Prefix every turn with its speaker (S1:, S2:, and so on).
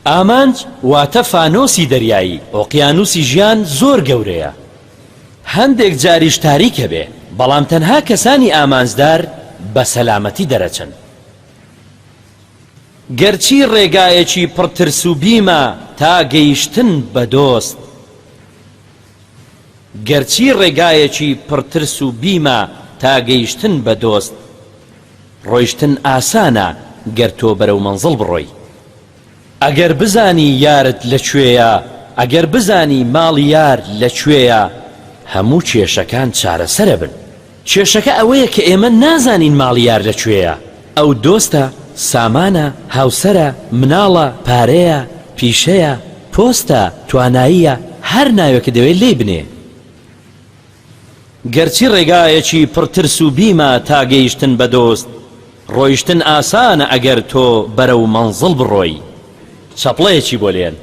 S1: ئامانج واتە فانۆسی دەریایی. ئۆقیانوسی ژیان زۆر گەورەیە، هەندێک جاریش تاریکە بێ، بەڵام تەنها کەسانی ئامانجدار بە سەلامەتی دەرەچن. گەرچی ڕێگایەکی پڕترس و بیمە تا گەیشتن بە دۆست، گەرچی ڕێگایەکی پڕترس و بیمە تا گەیشتن بە دۆست، ڕۆیشتن ئاسانە گەر تۆ بەرەو مەنزڵ بڕۆی. ئەگەر بزانی یارت لەکوێیە، ئەگەر بزانی ماڵی یار لەکوێیە، هەموو کێشەکان چارەسەرە بن. کێشەکە ئەوەیە کە ئێمە نازانین ماڵی یار لەکوێیە. ئەو دۆستە، سامانە، هاوسەرە، مناڵە، پارەیە، پیشەیە، پۆستە، تواناییە، هەر ناوێکە دەوێت لێ بنێ. گەرچی ڕێگایەکی پڕترس و بیمە تا گەیشتن بە دۆست، ڕۆیشتن ئاسانە ئەگەر تۆ بەرەو مەنزڵ بڕۆی. چەپڵەیەکی بۆ لێن.